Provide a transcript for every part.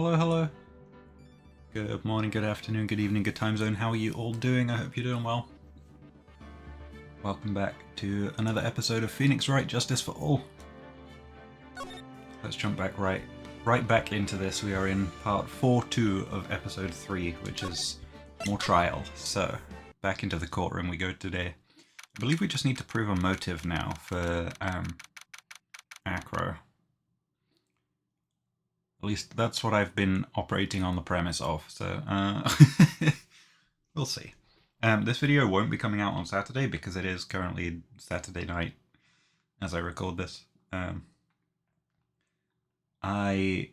Hello, hello. Good morning, good afternoon, good evening, good time zone. How are you all doing? I hope you're doing well. Welcome back to another episode of Phoenix Wright, Justice for All. Let's jump back right back into this. We are in part 4-2 of episode 3, which is more trial. So, back into the courtroom we go today. I believe we just need to prove a motive now for Acro. At least that's what I've been operating on the premise of, so we'll see. This video won't be coming out on Saturday because it is currently Saturday night as I record this. I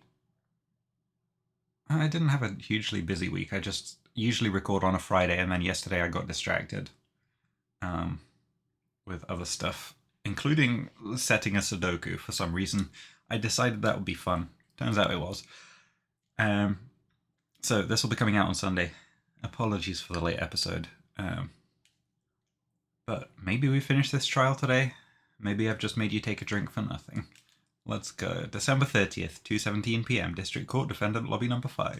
didn't have a hugely busy week. I just usually record on a Friday, and then yesterday I got distracted with other stuff, including setting a Sudoku for some reason. I decided that would be fun. Turns out it was. So this will be coming out on Sunday. Apologies for the late episode. But maybe we finish this trial today. Maybe I've just made you take a drink for nothing. Let's go. December 30th, 2:17 PM, District Court, Defendant Lobby number 5.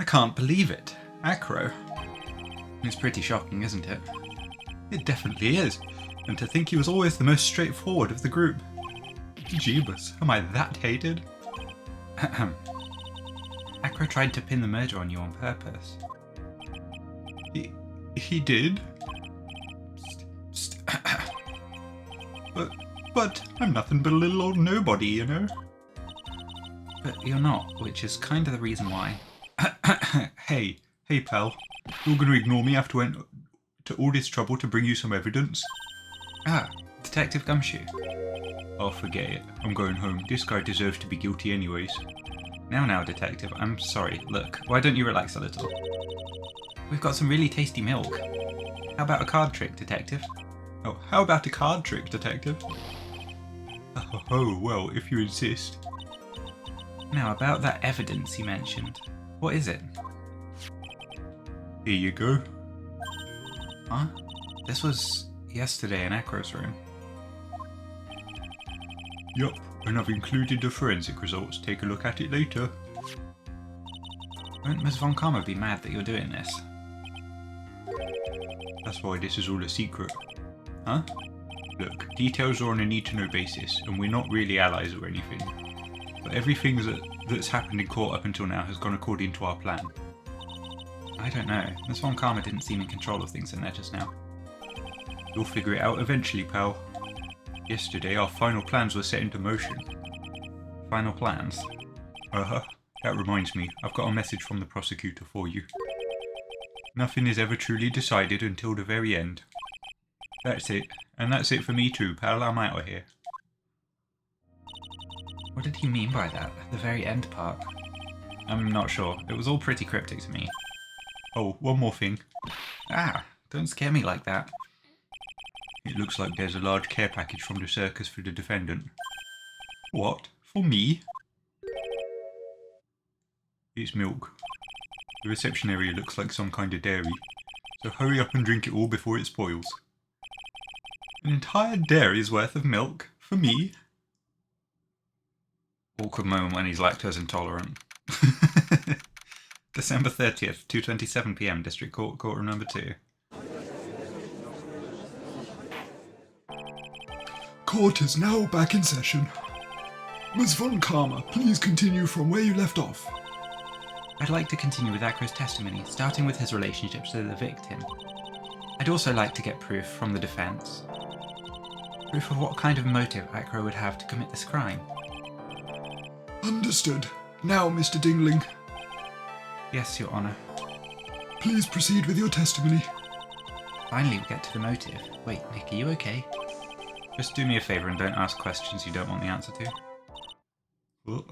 I can't believe it. Acro. It's pretty shocking, isn't it? It definitely is. And to think he was always the most straightforward of the group. Jeebus, am I that hated? Acro tried to pin the murder on you on purpose. He did? But I'm nothing but a little old nobody, you know? But you're not, which is kind of the reason why. Hey pal, you're gonna ignore me after I went to all this trouble to bring you some evidence? Ah, Detective Gumshoe. Oh, forget it. I'm going home. This guy deserves to be guilty anyways. Now, Detective, I'm sorry. Look, why don't you relax a little? We've got some really tasty milk. How about a card trick, Detective? Oh, how about a card trick, Detective? Oh, well, if you insist. Now, about that evidence you mentioned. What is it? Here you go. Huh? This was yesterday in Acro's room. Yup, and I've included the forensic results. Take a look at it later. Won't Ms. Von Karma be mad that you're doing this? That's why this is all a secret. Huh? Look, details are on a need-to-know basis, and we're not really allies or anything. But everything that's happened in court up until now has gone according to our plan. I don't know. Ms. Von Karma didn't seem in control of things in there just now. You'll figure it out eventually, pal. Yesterday, our final plans were set into motion. Final plans? Uh-huh. That reminds me, I've got a message from the prosecutor for you. Nothing is ever truly decided until the very end. That's it. And that's it for me too, pal. I'm out of here. What did he mean by that? The very end part? I'm not sure. It was all pretty cryptic to me. Oh, one more thing. Ah, don't scare me like that. It looks like there's a large care package from the circus for the defendant. What? For me? It's milk. The reception area looks like some kind of dairy, so hurry up and drink it all before it spoils. An entire dairy's worth of milk? For me? Awkward moment when he's lactose intolerant. December 30th, 2:27 PM, District Court, Courtroom number 2. Court is now back in session. Ms. Von Karma, please continue from where you left off. I'd like to continue with Acro's testimony, starting with his relationship to the victim. I'd also like to get proof from the defense. Proof of what kind of motive Acro would have to commit this crime. Understood. Now, Mr. Dingling. Yes, Your Honour. Please proceed with your testimony. Finally we get to the motive. Wait, Nick, are you okay? Just do me a favour and don't ask questions you don't want the answer to. What?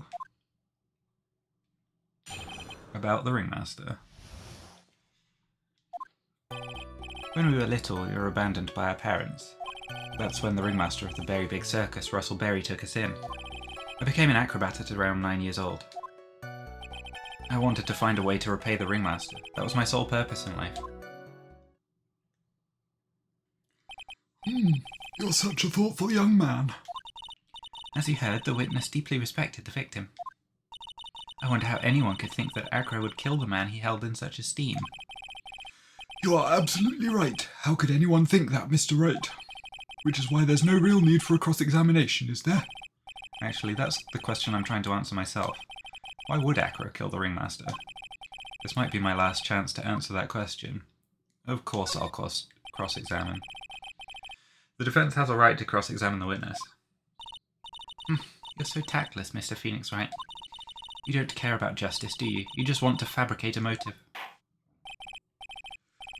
About the ringmaster. When we were little, we were abandoned by our parents. That's when the ringmaster of the very big circus, Russell Berry, took us in. I became an acrobat at around 9 years old. I wanted to find a way to repay the ringmaster. That was my sole purpose in life. You're such a thoughtful young man. As you heard, the witness deeply respected the victim. I wonder how anyone could think that Acro would kill the man he held in such esteem. You are absolutely right. How could anyone think that, Mr. Wright? Which is why there's no real need for a cross-examination, is there? Actually, that's the question I'm trying to answer myself. Why would Acro kill the ringmaster? This might be my last chance to answer that question. Of course I'll cross-examine. The defense has a right to cross-examine the witness. You're so tactless, Mr. Phoenix Wright. You don't care about justice, do you? You just want to fabricate a motive.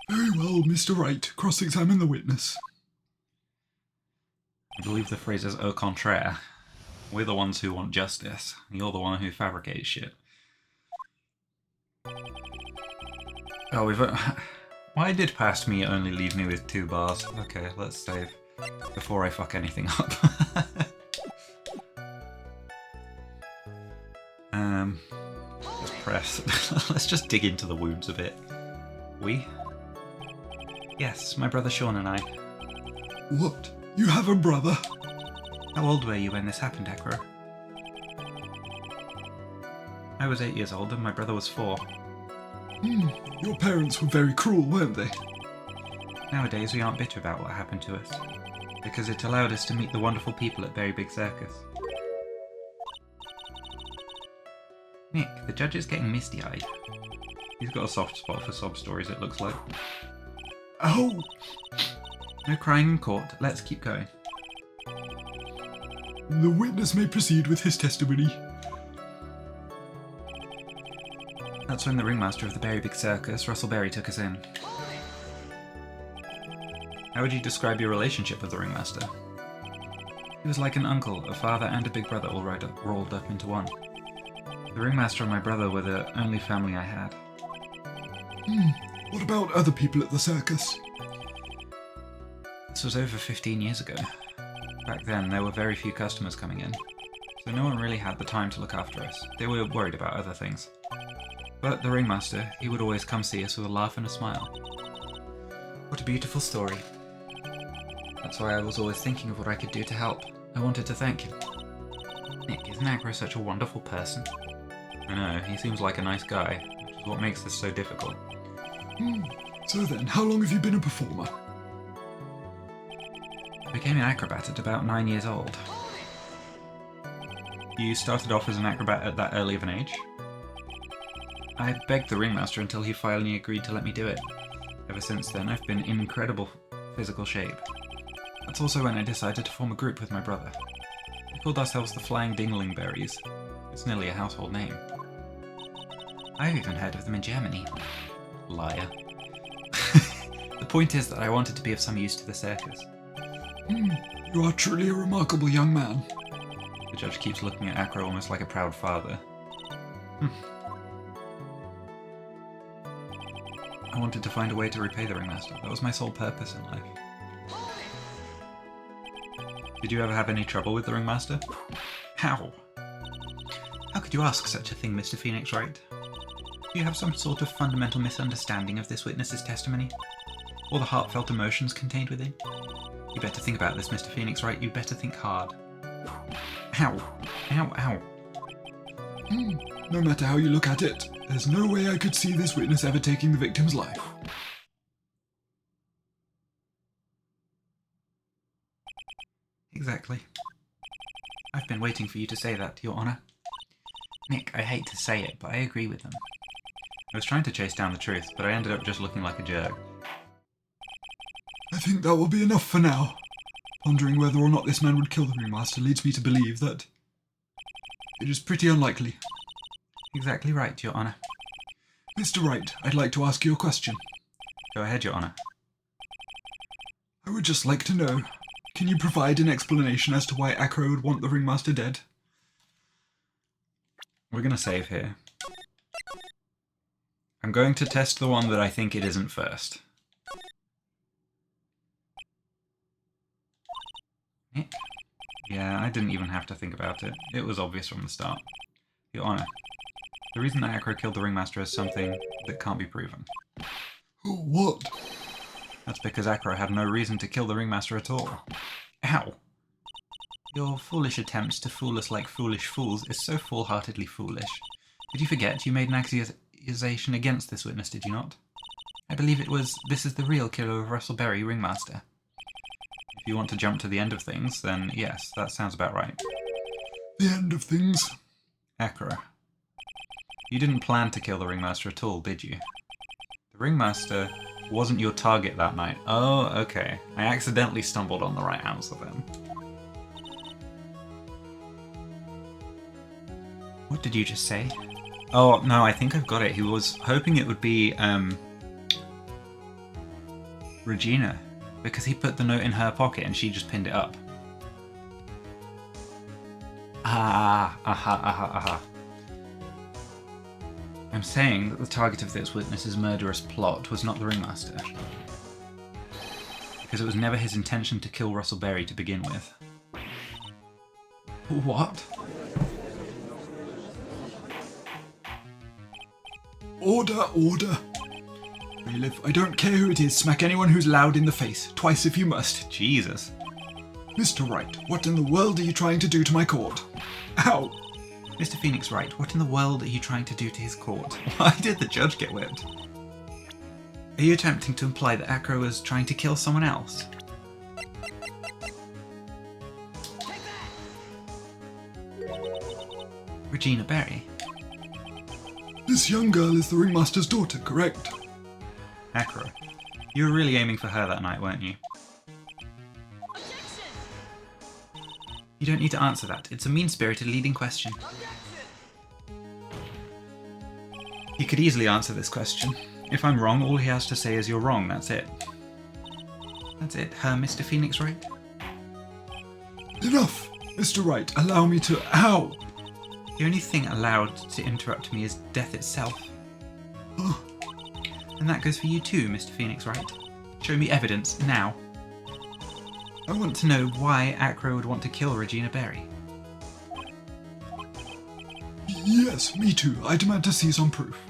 Very well, Mr. Wright. Cross-examine the witness. I believe the phrase is au contraire. We're the ones who want justice. You're the one who fabricates shit. Oh, we've... Why did past me only leave me with 2 bars? Okay, let's save before I fuck anything up. Let's press. Let's just dig into the wounds a bit. We? Yes, my brother Sean and I. What? You have a brother? How old were you when this happened, Acro? I was 8 years old and my brother was 4. Your parents were very cruel, weren't they? Nowadays we aren't bitter about what happened to us, because it allowed us to meet the wonderful people at Very Big Circus. Nick, the judge is getting misty-eyed. He's got a soft spot for sob stories, it looks like. Ow! No crying in court, let's keep going. The witness may proceed with his testimony. That's when the ringmaster of the Very Big Circus, Russell Berry, took us in. How would you describe your relationship with the ringmaster? He was like an uncle, a father, and a big brother all rolled up into one. The ringmaster and my brother were the only family I had. What about other people at the circus? This was over 15 years ago. Back then, there were very few customers coming in, so no one really had the time to look after us. They were worried about other things. But the ringmaster, he would always come see us with a laugh and a smile. What a beautiful story. That's why I was always thinking of what I could do to help. I wanted to thank him. Nick, isn't Acro such a wonderful person? I know, he seems like a nice guy, which is what makes this so difficult. So then, how long have you been a performer? I became an acrobat at about 9 years old. You started off as an acrobat at that early of an age? I begged the ringmaster until he finally agreed to let me do it. Ever since then, I've been in incredible physical shape. That's also when I decided to form a group with my brother. We called ourselves the Flying Dinglingberries. It's nearly a household name. I've even heard of them in Germany. Liar. The point is that I wanted to be of some use to the circus. You are truly a remarkable young man. The judge keeps looking at Acro almost like a proud father. I wanted to find a way to repay the ringmaster. That was my sole purpose in life. Did you ever have any trouble with the ringmaster? How? How could you ask such a thing, Mr. Phoenix Wright? Do you have some sort of fundamental misunderstanding of this witness's testimony? Or the heartfelt emotions contained within? You better think about this, Mr. Phoenix Wright. You better think hard. Ow. Ow, ow. No matter how you look at it, there's no way I could see this witness ever taking the victim's life. Exactly. I've been waiting for you to say that, Your Honor. Nick, I hate to say it, but I agree with them. I was trying to chase down the truth, but I ended up just looking like a jerk. I think that will be enough for now. Pondering whether or not this man would kill the ringmaster leads me to believe that it is pretty unlikely. Exactly right, Your Honor. Mr. Wright, I'd like to ask you a question. Go ahead, Your Honor. I would just like to know, can you provide an explanation as to why Acro would want the ringmaster dead? We're going to save here. I'm going to test the one that I think it isn't first. Nick? Yeah, I didn't even have to think about it. It was obvious from the start. Your Honor, the reason that Acro killed the ringmaster is something that can't be proven. Oh, what? That's because Acro had no reason to kill the ringmaster at all. Ow! Your foolish attempts to fool us like foolish fools is so full-heartedly foolish. Did you forget you made an accusation against this witness, did you not? I believe this is the real killer of Russell Berry, ringmaster. If you want to jump to the end of things, then yes, that sounds about right. The end of things? Acro. You didn't plan to kill the ringmaster at all, did you? The ringmaster wasn't your target that night. Oh, okay. I accidentally stumbled on the right answer then. What did you just say? Oh, no, I think I've got it. He was hoping it would be, Regina, because he put the note in her pocket and she just pinned it up. Aha. I'm saying that the target of this witness's murderous plot was not the ringmaster, because it was never his intention to kill Russell Berry to begin with. What? Order, order. Bailiff, I don't care who it is, smack anyone who's loud in the face, twice if you must. Jesus. Mr. Wright, what in the world are you trying to do to my court? Ow! Mr. Phoenix Wright, what in the world are you trying to do to his court? Why did the judge get whipped? Are you attempting to imply that Acro was trying to kill someone else? Regina Berry? This young girl is the ringmaster's daughter, correct? Acro, you were really aiming for her that night, weren't you? You don't need to answer that. It's a mean-spirited leading question. He could easily answer this question. If I'm wrong, all he has to say is you're wrong, that's it. That's it, Mr. Phoenix Wright? Enough! Mr. Wright, allow me to... Ow! The only thing allowed to interrupt me is death itself. And that goes for you too, Mr. Phoenix Wright. Show me evidence, now. I want to know why Acro would want to kill Regina Berry. Yes, me too. I demand to see some proof.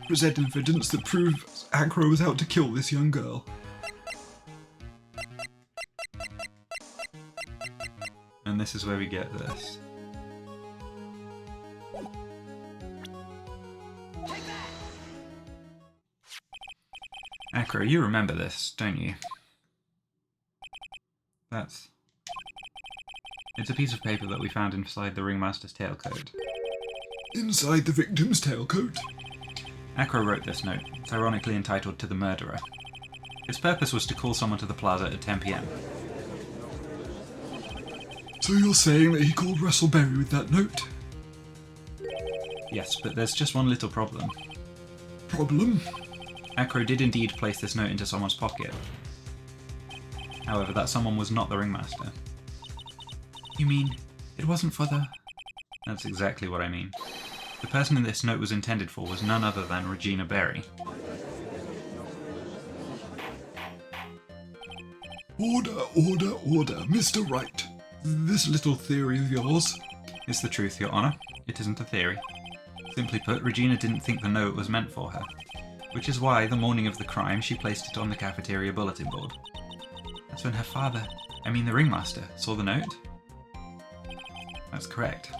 Present evidence that proves Acro was out to kill this young girl. And this is where we get this. Acro, you remember this, don't you? It's a piece of paper that we found inside the ringmaster's tailcoat. Inside the victim's tailcoat? Acro wrote this note. It's ironically entitled "To the Murderer." Its purpose was to call someone to the plaza at 10 PM. So you're saying that he called Russell Berry with that note? Yes, but there's just one little problem. Problem? Acro did indeed place this note into someone's pocket. However, that someone was not the ringmaster. You mean, it wasn't for the... That's exactly what I mean. The person in this note was intended for was none other than Regina Berry. Order, order, order, Mr. Wright. This little theory of yours... It's the truth, Your Honour. It isn't a theory. Simply put, Regina didn't think the note was meant for her, which is why, the morning of the crime, she placed it on the cafeteria bulletin board. That's when her father, the ringmaster, saw the note? That's correct.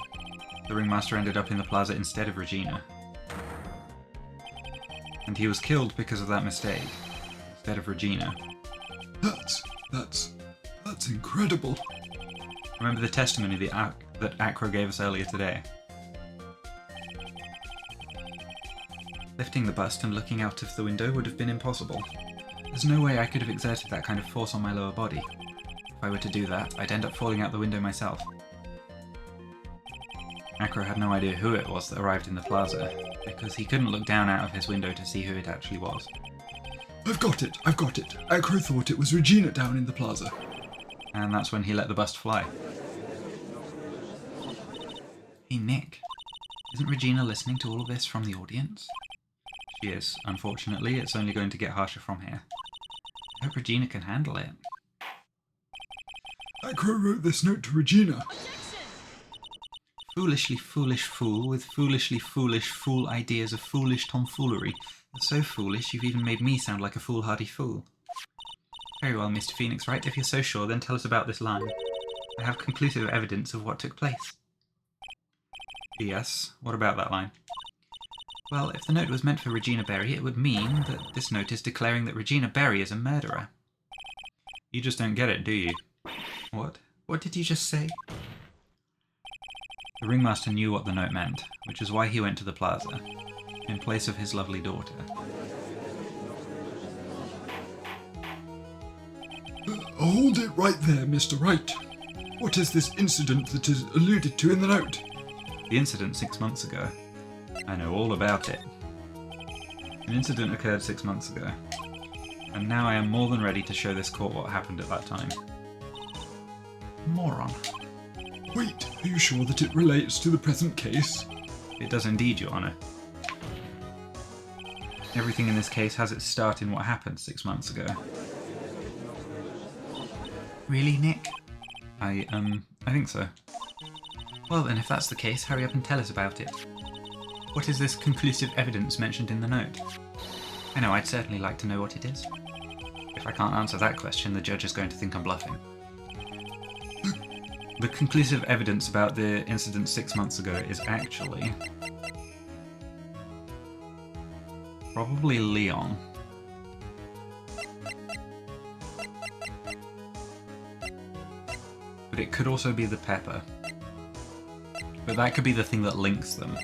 The ringmaster ended up in the plaza instead of Regina. And he was killed because of that mistake, instead of Regina. That's incredible. Remember the testimony that Acro gave us earlier today? Lifting the bust and looking out of the window would have been impossible. There's no way I could have exerted that kind of force on my lower body. If I were to do that, I'd end up falling out the window myself. Acro had no idea who it was that arrived in the plaza, because he couldn't look down out of his window to see who it actually was. I've got it. Acro thought it was Regina down in the plaza. And that's when he let the bust fly. Hey Nick, isn't Regina listening to all of this from the audience? She is. Unfortunately, it's only going to get harsher from here. I hope Regina can handle it. Acro wrote this note to Regina. Foolishly foolish fool with foolishly foolish fool ideas of foolish tomfoolery. You're so foolish, you've even made me sound like a foolhardy fool. Very well, Mr. Phoenix Wright, if you're so sure, then tell us about this line. I have conclusive evidence of what took place. P.S. What about that line? Well, if the note was meant for Regina Berry, it would mean that this note is declaring that Regina Berry is a murderer. You just don't get it, do you? What? What did you just say? The ringmaster knew what the note meant, which is why he went to the plaza, in place of his lovely daughter. Hold it right there, Mr. Wright. What is this incident that is alluded to in the note? The incident 6 months ago. I know all about it. An incident occurred 6 months ago, and now I am more than ready to show this court what happened at that time. Moron. Wait, are you sure that it relates to the present case? It does indeed, Your Honour. Everything in this case has its start in what happened 6 months ago. Really, Nick? I think so. Well then, if that's the case, hurry up and tell us about it. What is this conclusive evidence mentioned in the note? I know, I'd certainly like to know what it is. If I can't answer that question, the judge is going to think I'm bluffing. The conclusive evidence about the incident 6 months ago is actually... probably Leon. But it could also be the pepper. But that could be the thing that links them.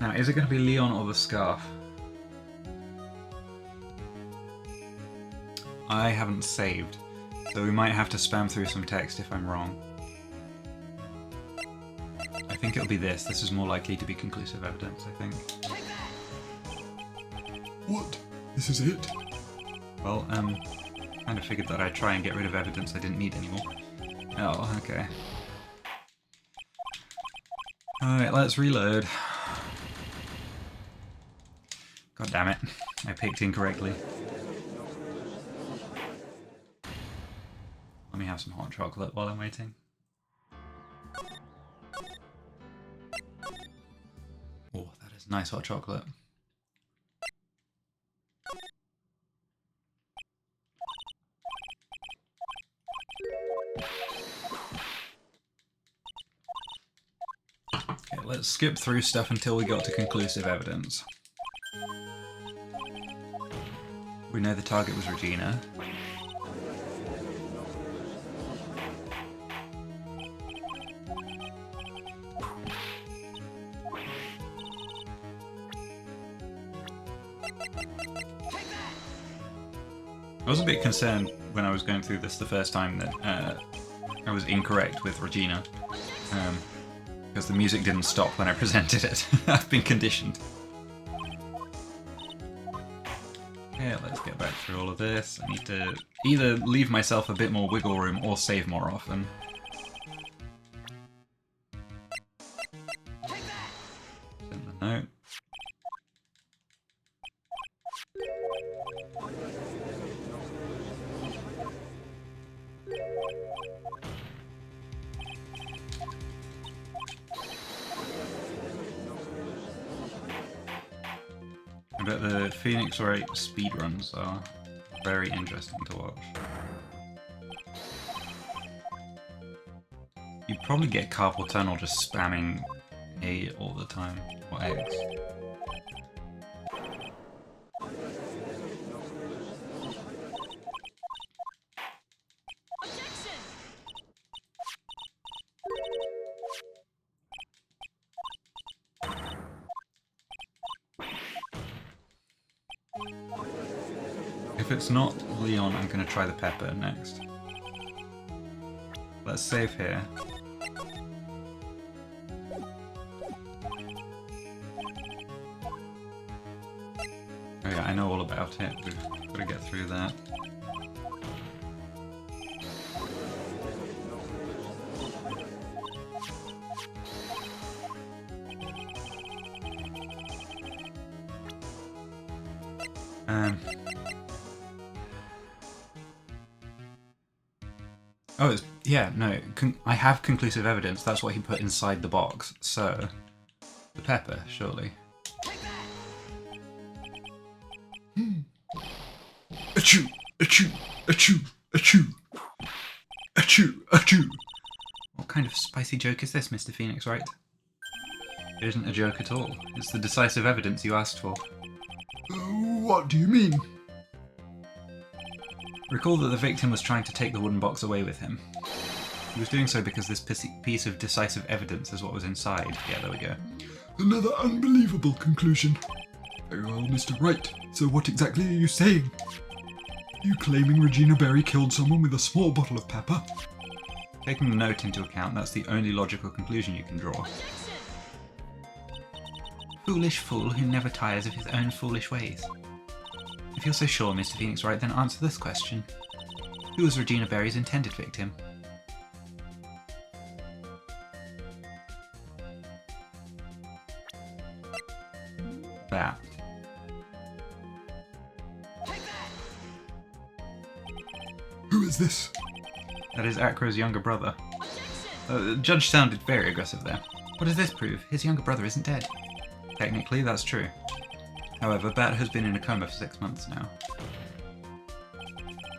Now, is it going to be Leon or the scarf? I haven't saved, so we might have to spam through some text if I'm wrong. I think it'll be this. This is more likely to be conclusive evidence, I think. What? This is it? Well, kind of figured that I'd try and get rid of evidence I didn't need anymore. Oh, okay. Alright, let's reload. God damn it, I picked incorrectly. Let me have some hot chocolate while I'm waiting. Oh, that is nice hot chocolate. Okay, let's skip through stuff until we got to conclusive evidence. We know the target was Regina. I was a bit concerned when I was going through this the first time that I was incorrect with Regina. Because the music didn't stop when I presented it. I've been conditioned. Yeah, let's get back through all of this. I need to either leave myself a bit more wiggle room or save more often. Send the note. I bet the Phoenix Wright speedruns are very interesting to watch. You'd probably get carpal tunnel just spamming A all the time, or X. If it's not Leon, I'm going to try the pepper next. Let's save here. Oh yeah, I know all about it. We've got to get through that. Oh, yeah, no. I have conclusive evidence. That's what he put inside the box. So, the pepper, surely. Achoo! Achoo! Achoo! Achoo! Achoo! Achoo! What kind of spicy joke is this, Mr. Phoenix Wright? It isn't a joke at all. It's the decisive evidence you asked for. What do you mean? Recall that the victim was trying to take the wooden box away with him. He was doing so because this piece of decisive evidence is what was inside. Yeah, there we go. Another unbelievable conclusion. Very well, Mr. Wright. So what exactly are you saying? Are you claiming Regina Berry killed someone with a small bottle of pepper? Taking the note into account, that's the only logical conclusion you can draw. Foolish fool who never tires of his own foolish ways. If you're so sure, Mr. Phoenix Wright, then answer this question. Who was Regina Berry's intended victim? Bat. Who is this? That is Acro's younger brother. The judge sounded very aggressive there. What does this prove? His younger brother isn't dead. Technically, that's true. However, Bat has been in a coma for 6 months now.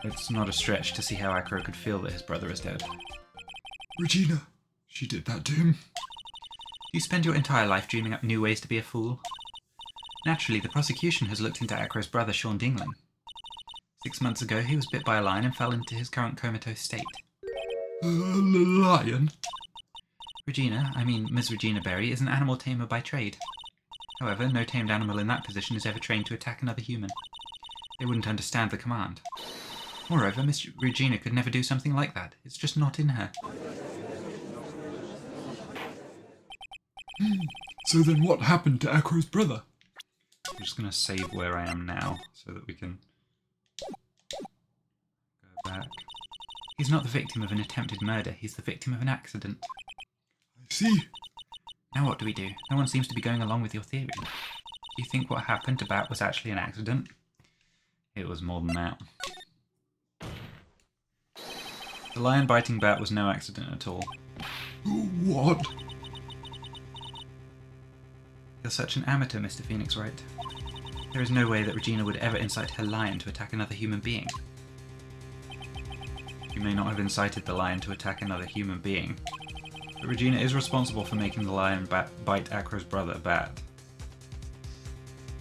It's not a stretch to see how Acro could feel that his brother is dead. Regina. She did that to him. You spend your entire life dreaming up new ways to be a fool. Naturally, the prosecution has looked into Acro's brother, Sean Dingling. 6 months ago, he was bit by a lion and fell into his current comatose state. Lion? Ms. Regina Berry, is an animal tamer by trade. However, no tamed animal in that position is ever trained to attack another human. They wouldn't understand the command. Moreover, Miss Regina could never do something like that. It's just not in her. So then what happened to Acro's brother? I'm just going to save where I am now so that we can go back. He's not the victim of an attempted murder. He's the victim of an accident. I see. Now what do we do? No one seems to be going along with your theory. Do you think what happened to Bat was actually an accident? It was more than that. The lion biting Bat was no accident at all. What? You're such an amateur, Mr. Phoenix Wright. There is no way that Regina would ever incite her lion to attack another human being. You may not have incited the lion to attack another human being, but Regina is responsible for making the lion bite Acro's brother, Bat.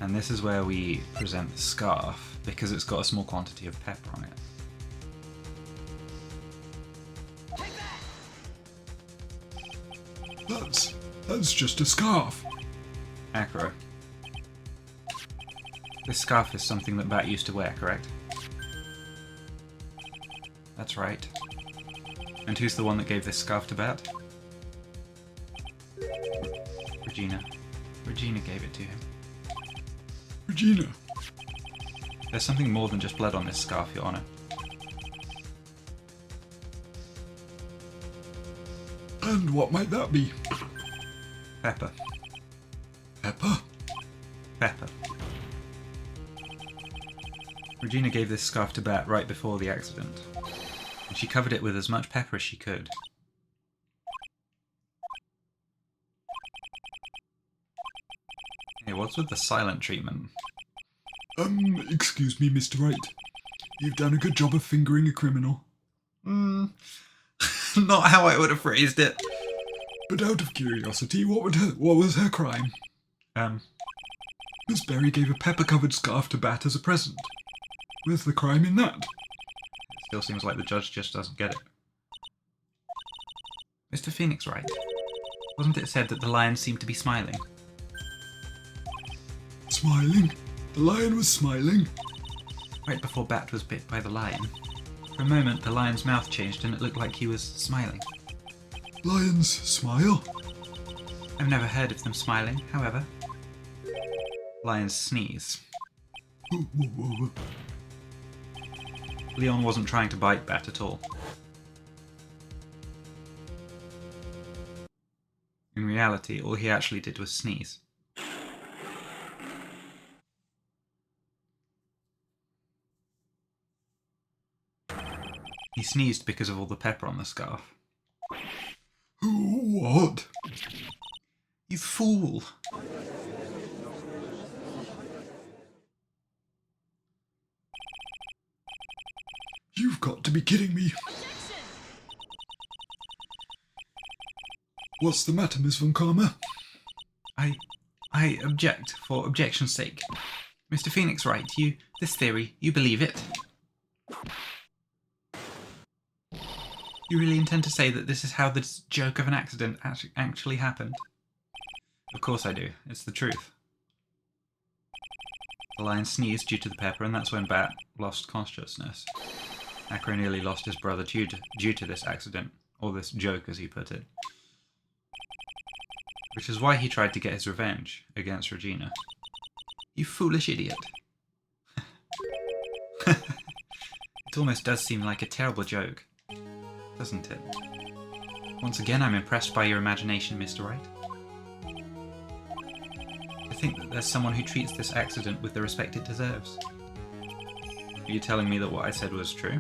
And this is where we present the scarf, because it's got a small quantity of pepper on it. That's just a scarf. Acro. This scarf is something that Bat used to wear, correct? That's right. And who's the one that gave this scarf to Bat? Regina. Regina gave it to him. Regina. There's something more than just blood on this scarf, Your Honor. And what might that be? Pepper. Pepper? Pepper. Regina gave this scarf to Bat right before the accident, and she covered it with as much pepper as she could. Hey, what's with the silent treatment? Excuse me, Mr. Wright. You've done a good job of fingering a criminal. Not how I would have phrased it. But out of curiosity, what was her crime? Miss Berry gave a pepper-covered scarf to Bat as a present. Where's the crime in that? It still seems like the judge just doesn't get it. Mr. Phoenix Wright, wasn't it said that the lion seemed to be smiling? Smiling? The lion was smiling? Right before Bat was bit by the lion. For a moment, the lion's mouth changed and it looked like he was smiling. Lions smile? I've never heard of them smiling, however. Lions sneeze. Leon wasn't trying to bite Bat at all. In reality, all he actually did was sneeze. He sneezed because of all the pepper on the scarf. What? You fool! You've got to be kidding me. What's the matter, Miss Von Karma? I object for objection's sake. Mr. Phoenix Wright, this theory, you believe it? You really intend to say that this is how this joke of an accident actually happened? Of course I do. It's the truth. The lion sneezed due to the pepper, and that's when Bat lost consciousness. Acro nearly lost his brother due to this accident, or this joke as he put it. Which is why he tried to get his revenge against Regina. You foolish idiot. It almost does seem like a terrible joke, doesn't it? Once again, I'm impressed by your imagination, Mr. Wright. I think that there's someone who treats this accident with the respect it deserves. Are you telling me that what I said was true?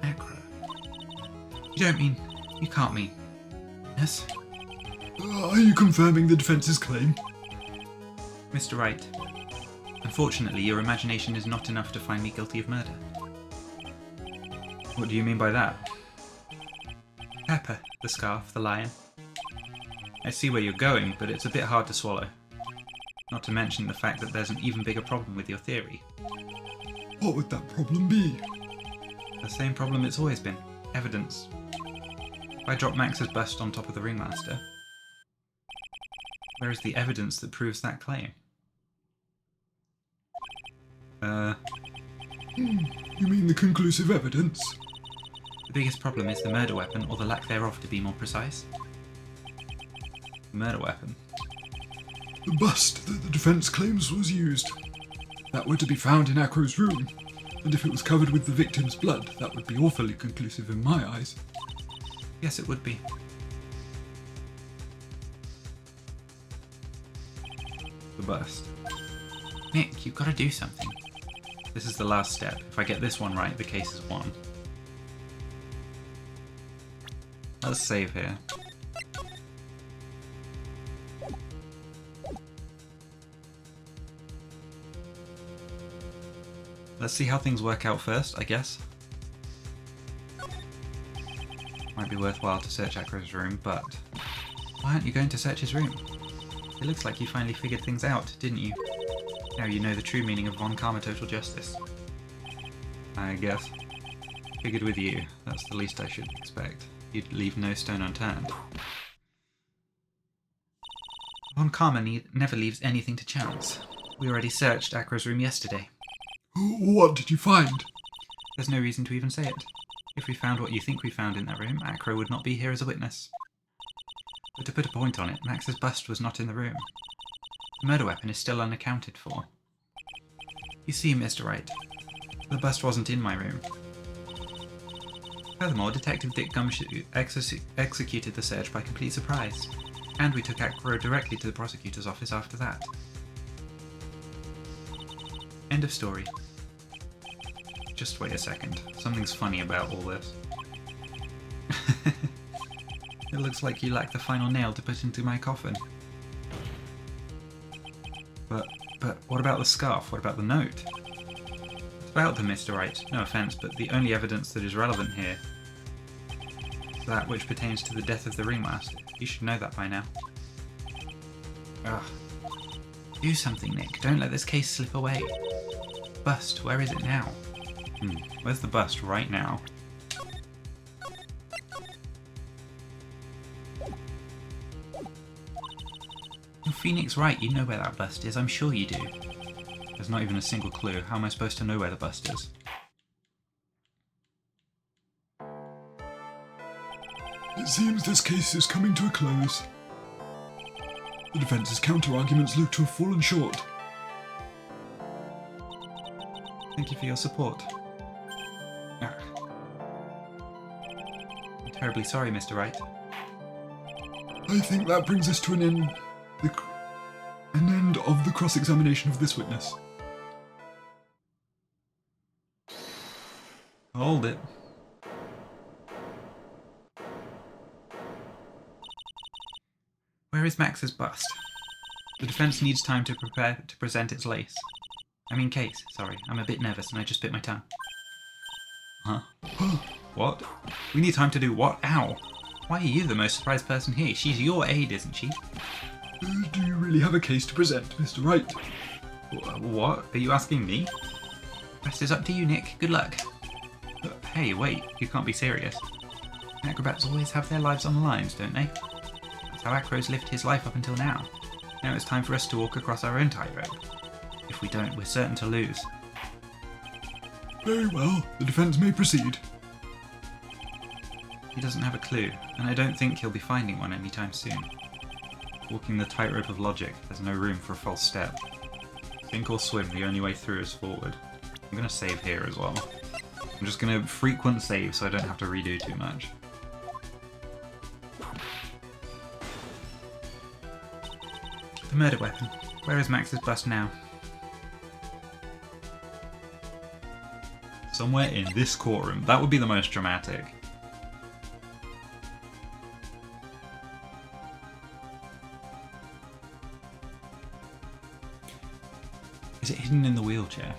Acro. You can't mean... Yes? Are you confirming the defence's claim? Mr. Wright, unfortunately, your imagination is not enough to find me guilty of murder. What do you mean by that? Pepper, the scarf, the lion. I see where you're going, but it's a bit hard to swallow. Not to mention the fact that there's an even bigger problem with your theory. What would that problem be? The same problem it's always been. Evidence. If I drop Max's bust on top of the ringmaster, where is the evidence that proves that claim? You mean the conclusive evidence? The biggest problem is the murder weapon, or the lack thereof to be more precise. The murder weapon. The bust that the defense claims was used. That were to be found in Acro's room, and if it was covered with the victim's blood, that would be awfully conclusive in my eyes. Yes, it would be. The bust. Nick, you've got to do something. This is the last step. If I get this one right, the case is won. Let's save here. Let's see how things work out first, I guess. Might be worthwhile to search Acro's room, but why aren't you going to search his room? It looks like you finally figured things out, didn't you? Now you know the true meaning of Von Karma Total Justice. I guess. Figured with you, that's the least I should expect. You'd leave no stone unturned. Von Karma never leaves anything to chance. We already searched Acro's room yesterday. What did you find? There's no reason to even say it. If we found what you think we found in that room, Acro would not be here as a witness. But to put a point on it, Max's bust was not in the room. The murder weapon is still unaccounted for. You see, Mr. Wright, the bust wasn't in my room. Furthermore, Detective Dick Gumshoe executed the search by complete surprise, and we took Acro directly to the prosecutor's office after that. End of story. Just wait a second. Something's funny about all this. It looks like you lack the final nail to put into my coffin. But what about the scarf? What about the note? It's about them, Mr. Wright. No offence, but the only evidence that is relevant here is that which pertains to the death of the ringmaster. You should know that by now. Ugh. Do something, Nick. Don't let this case slip away. Bust, where is it now? Where's the bust right now? You're Phoenix Wright, you know where that bust is, I'm sure you do. There's not even a single clue. How am I supposed to know where the bust is? It seems this case is coming to a close. The defence's counter-arguments look to have fallen short. Thank you for your support. I'm terribly sorry, Mr. Wright. I think that brings us to an end of the cross-examination of this witness. Hold it. Where is Max's bust? The defense needs time to prepare to present its case. Sorry, I'm a bit nervous and I just bit my tongue. Huh? What? We need time to do what? Ow! Why are you the most surprised person here? She's your aide, isn't she? Do you really have a case to present, Mr. Wright? What? Are you asking me? Rest is up to you, Nick. Good luck. Hey, wait. You can't be serious. Acrobats always have their lives on the lines, don't they? That's how Acro's lived his life up until now. Now it's time for us to walk across our own tightrope. If we don't, we're certain to lose. Very well. The defense may proceed. He doesn't have a clue, and I don't think he'll be finding one anytime soon. Walking the tightrope of logic, there's no room for a false step. Sink or swim, the only way through is forward. I'm going to save here as well. I'm just going to frequent save so I don't have to redo too much. The murder weapon. Where is Max's bust now? Somewhere in this courtroom. That would be the most dramatic. Is it hidden in the wheelchair?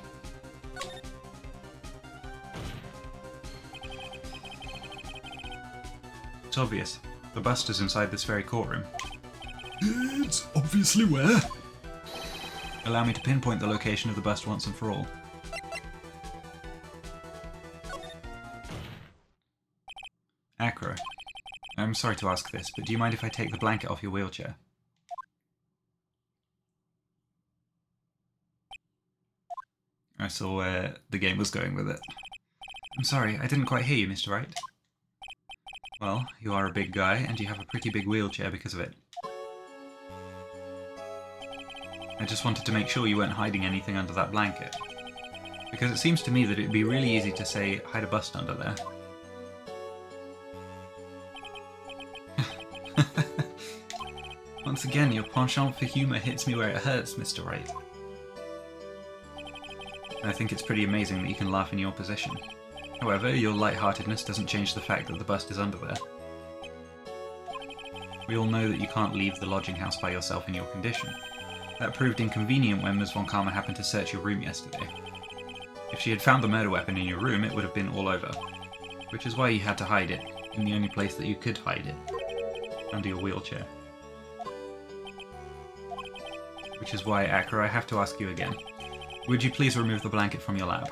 It's obvious. The bust is inside this very courtroom. It's obviously where? Allow me to pinpoint the location of the bust once and for all. Acro, I'm sorry to ask this, but do you mind if I take the blanket off your wheelchair? I saw where the game was going with it. I'm sorry, I didn't quite hear you, Mr. Wright. Well, you are a big guy, and you have a pretty big wheelchair because of it. I just wanted to make sure you weren't hiding anything under that blanket. Because it seems to me that it'd be really easy to say, hide a bust under there. Once again, your penchant for humour hits me where it hurts, Mr. Wright. I think it's pretty amazing that you can laugh in your position. However, your lightheartedness doesn't change the fact that the bust is under there. We all know that you can't leave the lodging house by yourself in your condition. That proved inconvenient when Ms. Von Karma happened to search your room yesterday. If she had found the murder weapon in your room, it would have been all over. Which is why you had to hide it, in the only place that you could hide it. Under your wheelchair. Which is why, Acro, I have to ask you again. Would you please remove the blanket from your lap?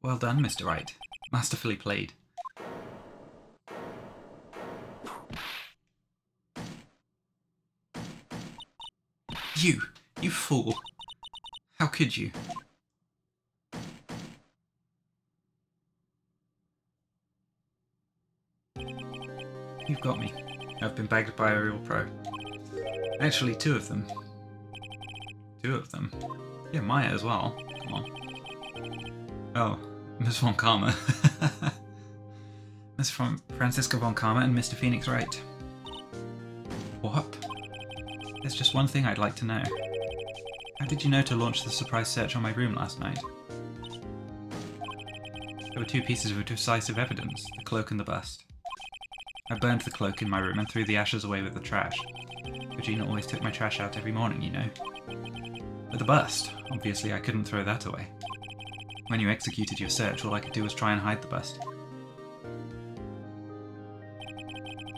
Well done, Mr. Wright. Masterfully played. You fool. How could you? You've got me. I've been bagged by a real pro. Actually, two of them. Yeah, Maya as well. Come on. Oh, Miss Von Karma. Miss Francisca Von Karma and Mr. Phoenix Wright. What? There's just one thing I'd like to know. How did you know to launch the surprise search on my room last night? There were two pieces of decisive evidence, the cloak and the bust. I burned the cloak in my room and threw the ashes away with the trash. Regina always took my trash out every morning, you know. But the bust, obviously I couldn't throw that away. When you executed your search, all I could do was try and hide the bust.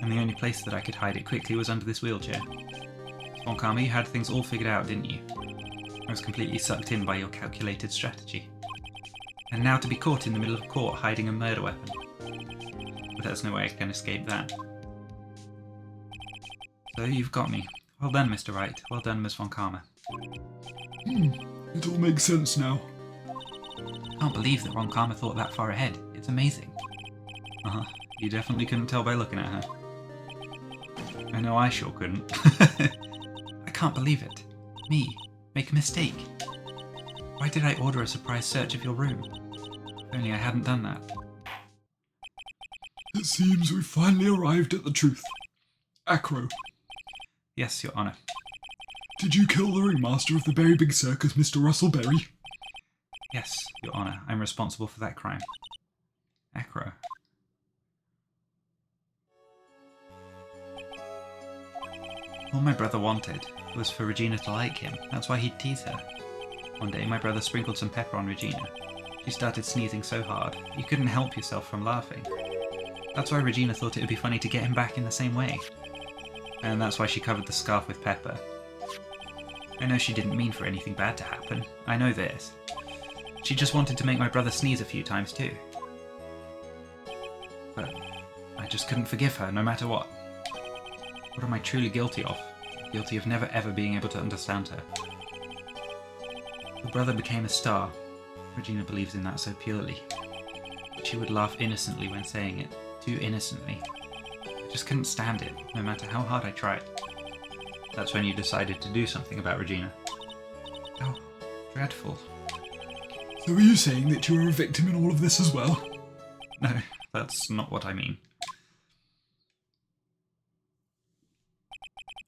And the only place that I could hide it quickly was under this wheelchair. Von Karma, you had things all figured out, didn't you? I was completely sucked in by your calculated strategy. And now to be caught in the middle of court hiding a murder weapon. But there's no way I can escape that. So you've got me. Well done, Mr. Wright. Well done, Ms. Von Karma. It all makes sense now. Can't believe that Von Karma thought that far ahead. It's amazing. You definitely couldn't tell by looking at her. I know I sure couldn't. I can't believe it. Me. Make a mistake. Why did I order a surprise search of your room? If only I hadn't done that. It seems we've finally arrived at the truth. Acro, Yes, Your Honour. did you kill the ringmaster of the Berry Big Circus, Mr. Russell Berry? Yes, Your Honor, I'm responsible for that crime. Acro. All my brother wanted was for Regina to like him. That's why he'd tease her. One day, my brother sprinkled some pepper on Regina. She started sneezing so hard, you couldn't help yourself from laughing. That's why Regina thought it would be funny to get him back in the same way. And that's why she covered the scarf with pepper. I know she didn't mean for anything bad to happen. I know this. She just wanted to make my brother sneeze a few times too. But I just couldn't forgive her, no matter what. What am I truly guilty of? Guilty of never ever being able to understand her. Her brother became a star. Regina believes in that so purely. She would laugh innocently when saying it. Too innocently. I just couldn't stand it, no matter how hard I tried. That's when you decided to do something about Regina. Oh, dreadful. So are you saying that you were a victim in all of this as well? No, that's not what I mean.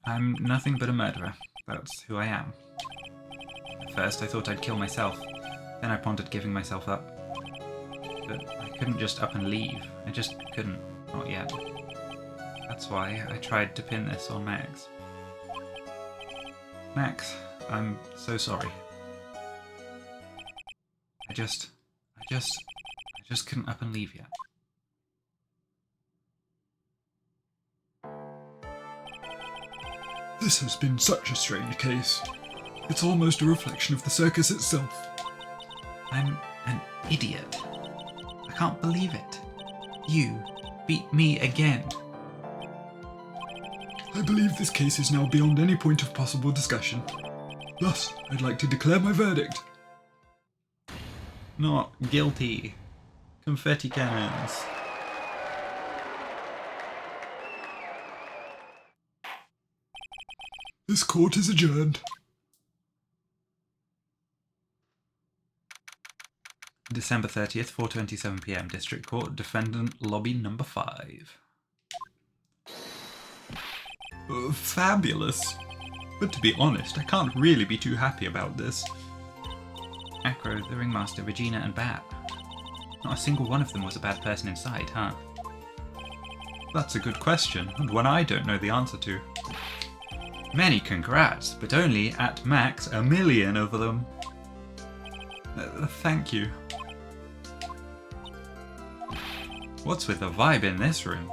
I'm nothing but a murderer. That's who I am. At first I thought I'd kill myself. Then I pondered giving myself up. But I couldn't just up and leave. I just couldn't. Not yet. That's why I tried to pin this on Max. Max, I'm so sorry. I just couldn't up and leave yet. This has been such a strange case. It's almost a reflection of the circus itself. I'm an idiot. I can't believe it. You beat me again. I believe this case is now beyond any point of possible discussion. Thus, I'd like to declare my verdict. Not guilty. Confetti cannons. This court is adjourned. December 30th, 4:27 PM. District Court, Defendant Lobby Number 5. Fabulous. But to be honest, I can't really be too happy about this. Acro, the ringmaster, Regina, and Bat. Not a single one of them was a bad person inside, huh? That's a good question, and one I don't know the answer to. Many congrats, but only at max 1,000,000 of them. Thank you. What's with the vibe in this room?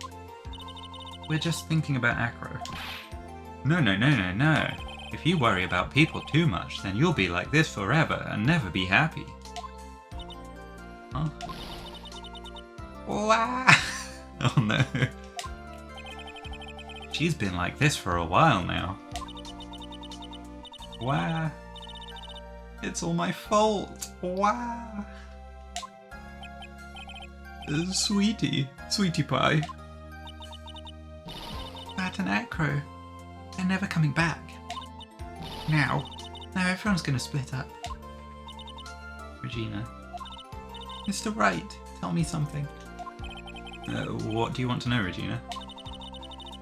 We're just thinking about Acro. No. If you worry about people too much, then you'll be like this forever and never be happy. Huh? Wow! Oh no. She's been like this for a while now. Wow. It's all my fault. Wow. Sweetie pie. Bat and Acro. They're never coming back. Now everyone's gonna split up. Regina. Mr. Wright, tell me something. What do you want to know, Regina?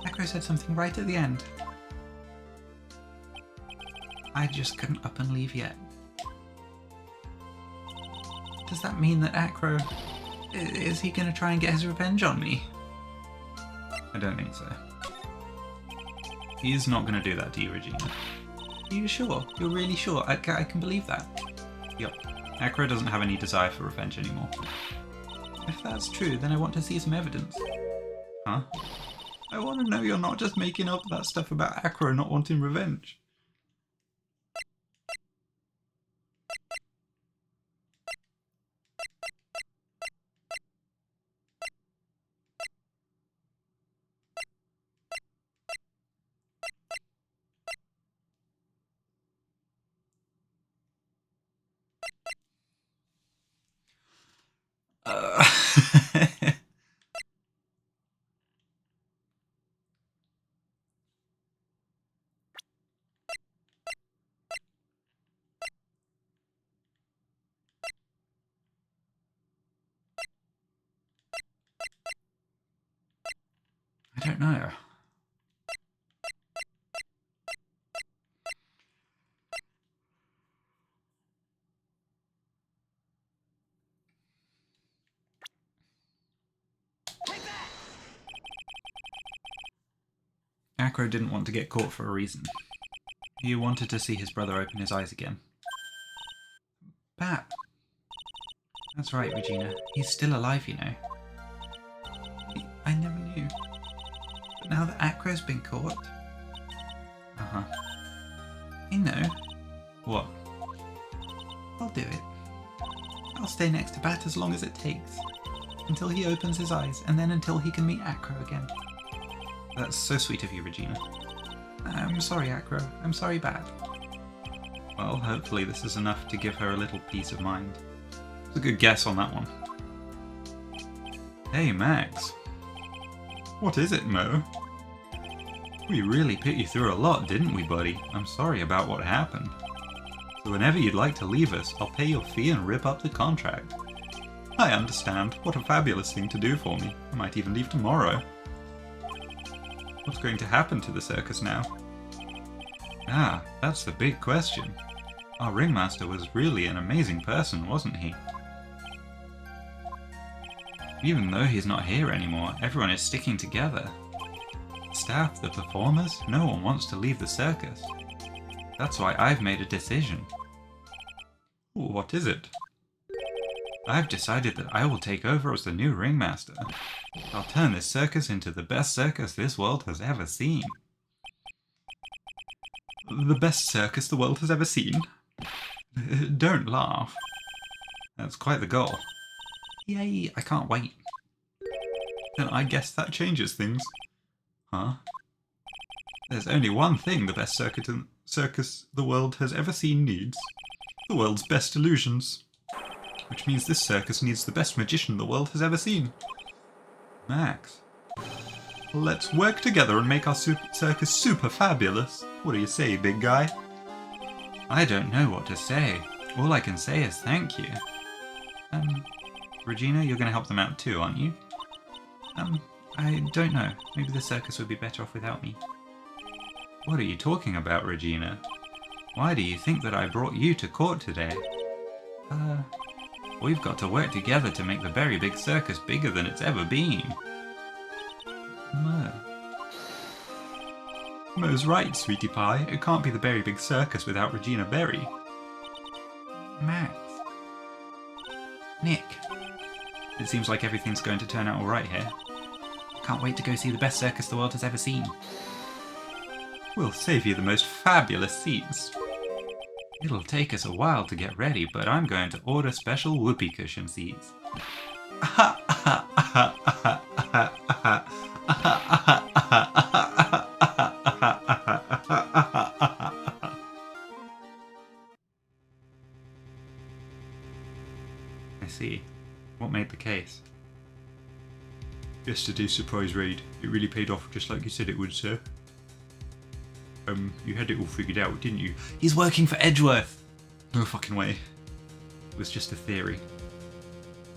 Acro said something right at the end. I just couldn't up and leave yet. Does that mean that Acro... is he gonna try and get his revenge on me? I don't think so. He's not gonna do that to you, Regina. Are you sure? You're really sure? I can believe that. Yup. Acro doesn't have any desire for revenge anymore. If that's true, then I want to see some evidence. Huh? I want to know you're not just making up that stuff about Acro not wanting revenge. I don't know. Acro didn't want to get caught for a reason. He wanted to see his brother open his eyes again. Bat. That's right, Regina. He's still alive, you know. I never knew. But now that Acro's been caught... Uh-huh. I know. What? I'll do it. I'll stay next to Bat as long as it takes. Until he opens his eyes, and then until he can meet Acro again. That's so sweet of you, Regina. I'm sorry, Acro. I'm sorry, Bat. Well, hopefully this is enough to give her a little peace of mind. It's a good guess on that one. Hey, Max. What is it, Mo? We really put you through a lot, didn't we, buddy? I'm sorry about what happened. So whenever you'd like to leave us, I'll pay your fee and rip up the contract. I understand. What a fabulous thing to do for me. I might even leave tomorrow. What's going to happen to the circus now? Ah, that's the big question. Our ringmaster was really an amazing person, wasn't he? Even though he's not here anymore, everyone is sticking together. The staff, the performers, no one wants to leave the circus. That's why I've made a decision. What is it? I've decided that I will take over as the new ringmaster. I'll turn this circus into the best circus this world has ever seen. The best circus the world has ever seen? Don't laugh. That's quite the goal. Yay, I can't wait. Then I guess that changes things. Huh? There's only one thing the best circus the world has ever seen needs. The world's best illusions. Which means this circus needs the best magician the world has ever seen. Max. Let's work together and make our circus super fabulous. What do you say, big guy? I don't know what to say. All I can say is thank you. Regina, you're going to help them out too, aren't you? I don't know. Maybe the circus would be better off without me. What are you talking about, Regina? Why do you think that I brought you to court today? We've got to work together to make the Berry Big Circus bigger than it's ever been. Mo. Mo's right, sweetie pie. It can't be the Berry Big Circus without Regina Berry. Max. Nick. It seems like everything's going to turn out alright here. Can't wait to go see the best circus the world has ever seen. We'll save you the most fabulous seats. It'll take us a while to get ready, but I'm going to order special whoopee cushion seats. I see. What made the case? Yesterday's surprise raid. It really paid off just like you said it would, sir. You had it all figured out, didn't you? He's working for Edgeworth! No fucking way. It was just a theory.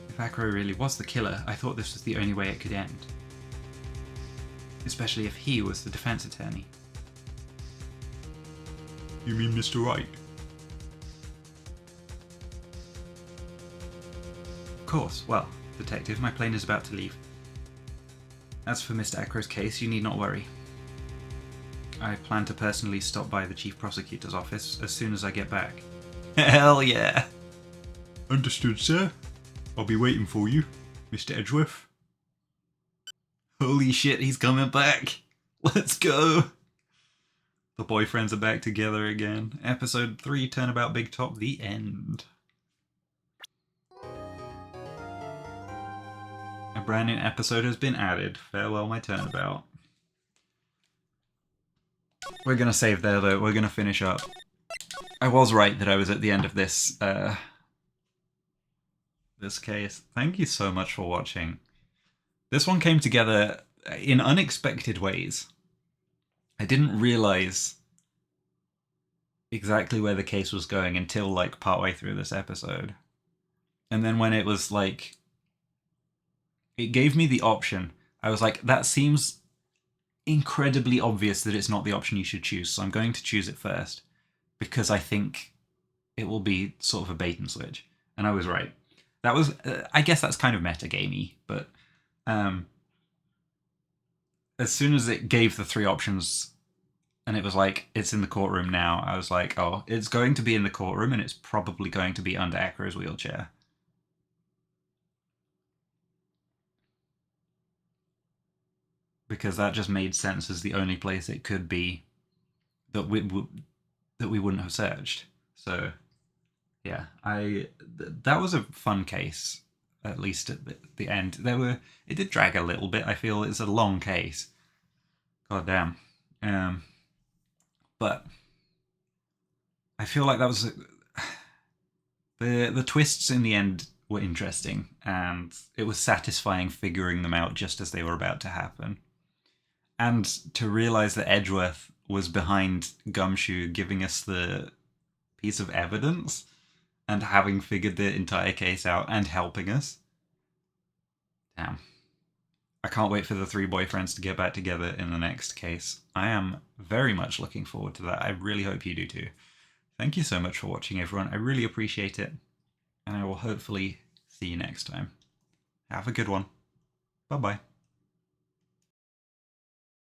If Acro really was the killer, I thought this was the only way it could end. Especially if he was the defense attorney. You mean Mr. Wright? Of course. Well, Detective, my plane is about to leave. As for Mr. Acro's case, you need not worry. I plan to personally stop by the Chief Prosecutor's office as soon as I get back. Hell yeah! Understood, sir. I'll be waiting for you, Mr. Edgeworth. Holy shit, he's coming back! Let's go! The boyfriends are back together again. Episode 3, Turnabout Big Top, the end. A brand new episode has been added. Farewell, my turnabout. We're gonna save there though, we're gonna finish up. I was right that I was at the end of this, this case. Thank you so much for watching. This one came together in unexpected ways. I didn't realise exactly where the case was going until like partway through this episode. And then when it was like, it gave me the option, I was like, that seems incredibly obvious that it's not the option you should choose, so I'm going to choose it first because I think it will be sort of a bait and switch. And I was right. That was, I guess that's kind of metagamey, but as soon as it gave the 3 options and it was like, it's in the courtroom now, I was like, oh, it's going to be in the courtroom and it's probably going to be under Acro's wheelchair. Because that just made sense as the only place it could be that we wouldn't have searched. So, yeah, that was a fun case, at least at the end. It did drag a little bit. I feel it's a long case. God damn. But I feel like that was the twists in the end were interesting, and it was satisfying figuring them out just as they were about to happen. And to realize that Edgeworth was behind Gumshoe giving us the piece of evidence and having figured the entire case out and helping us. Damn. I can't wait for the 3 boyfriends to get back together in the next case. I am very much looking forward to that. I really hope you do too. Thank you so much for watching, everyone. I really appreciate it. And I will hopefully see you next time. Have a good one. Bye-bye.